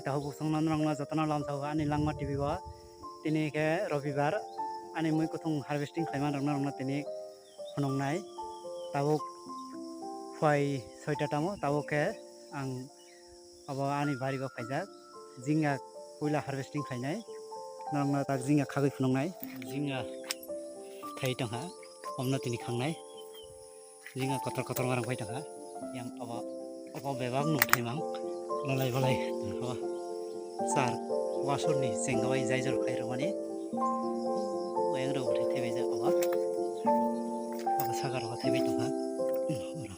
ni tahu busung nan rang na jatana lam tahu ani langma TV wa tini ke robibar ani mui kutung harvesting khaiman rang na tini phunong nai tahu phai soita tamo tahu ke ang abo ani bari ba khaijak jinga puila harvesting khainai nang na tak jinga khagui phunong nai jinga thai tangha omna tini khangnai jinga kotor kotor marang phai tangha yang abo bebak no thaimang lalai balai ho sar wasur ni sengawai jaijor khairo mani wayang ro uthai thebe ja aba sagar wa thebe tangha ora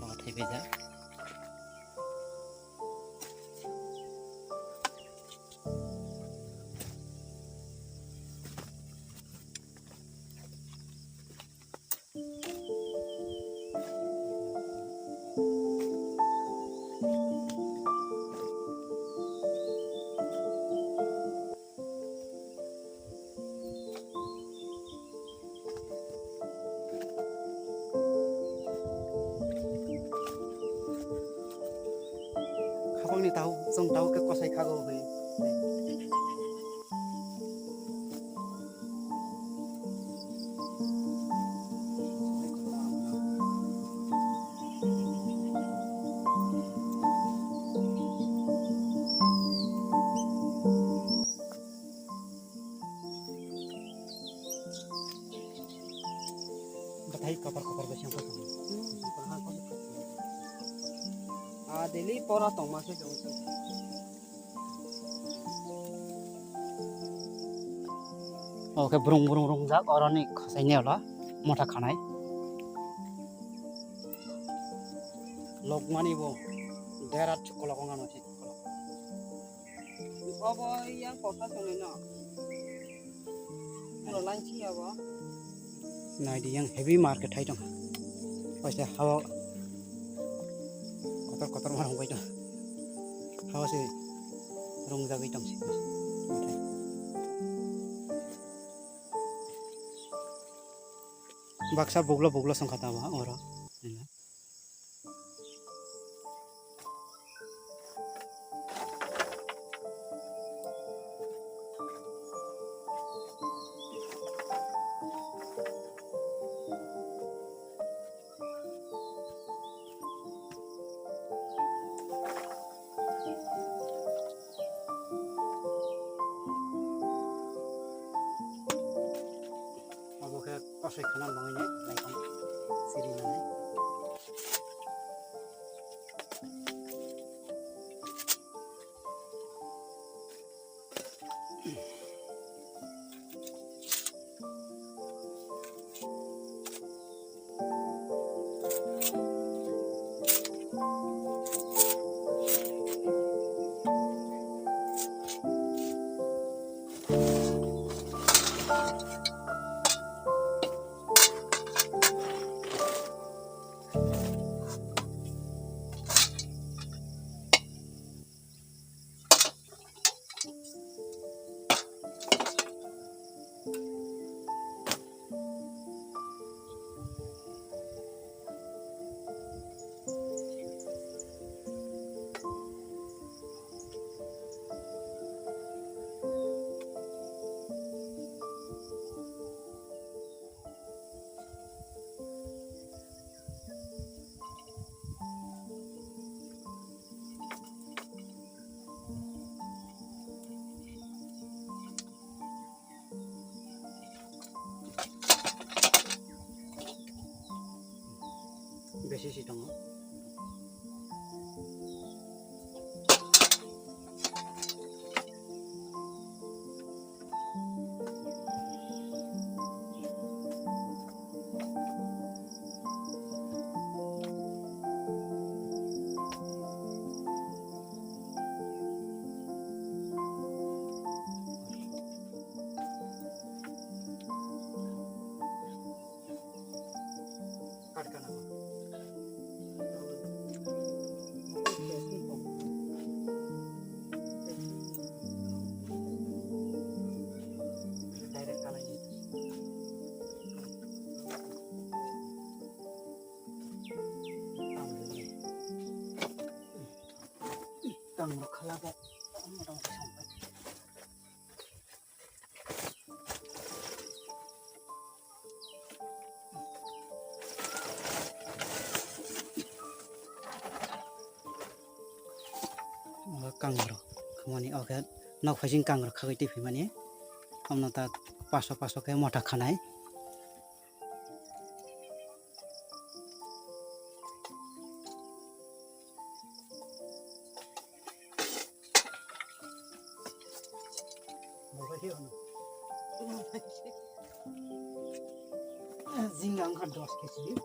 aba thebe ja khabang ni tahu jong tahu ke kosai khago be batai kapar kapar be siang pasang Dili pora tong masih jauh. oke burung burung jak orani khasai ne ola motha khanai lokmani bo derat chokola kongan ase Apa yang kota tong na? Kalau lanci apa? nai di yang heavy market hai tong paisa hawa kotor kotor marang bai tong hawa se rong jagai tong si baksa boglo boglo sangkhata ba ora pasai khana mangai ne laikam siri na besi si tong kat kana লাগে মোটামুটি সম্ভব kangrok khamani oke nok phajing kangrok khagai ti phimani amna ta pasho ke mota khanai Zinga angkat 10 kg.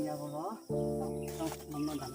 Ya Allah, mama dan.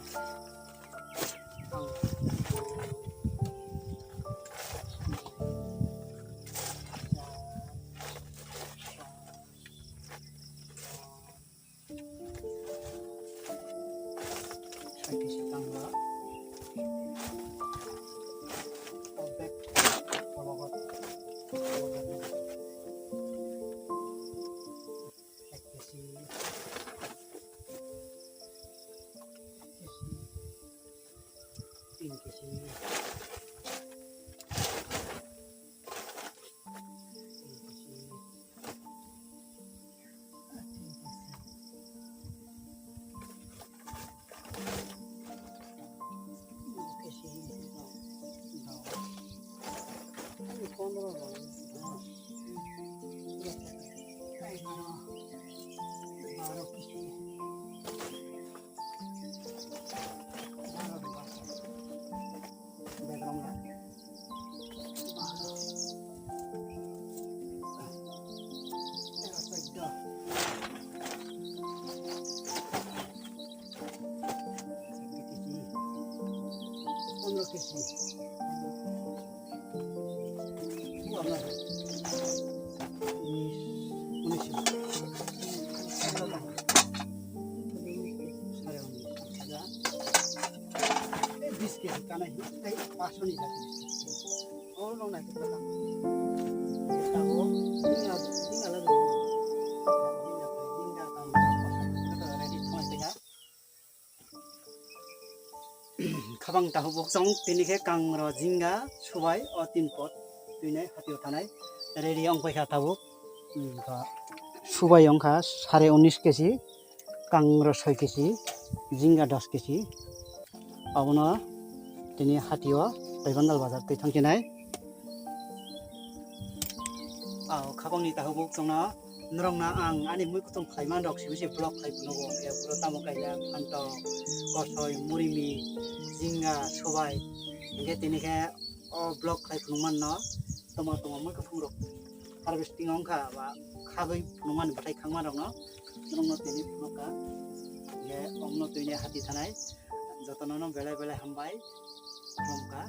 Kabang tahu boksong tini ke kang ro jingga subai o 3 pot tuine hatio thanai ready ong paikha tabu subai ongkha 19.5 kg kang ro 6 kg jingga 10 kg abono tini hatio Taibandal bazar tui thangkinai kabang ni tahu boksong na nrongna ang ani mui kutung khaiman rok sibisi block khai punogo ke puro tamo kaila phanto kosoi murimi jinga sobai ge tini ke o block khai phungman no toma mui kutung rok harvesting ongkha ba khabai phungman bathai khangman rok no nrongno tini phunokka ge omno tuine hati thanai jotono no belai belai hambai romka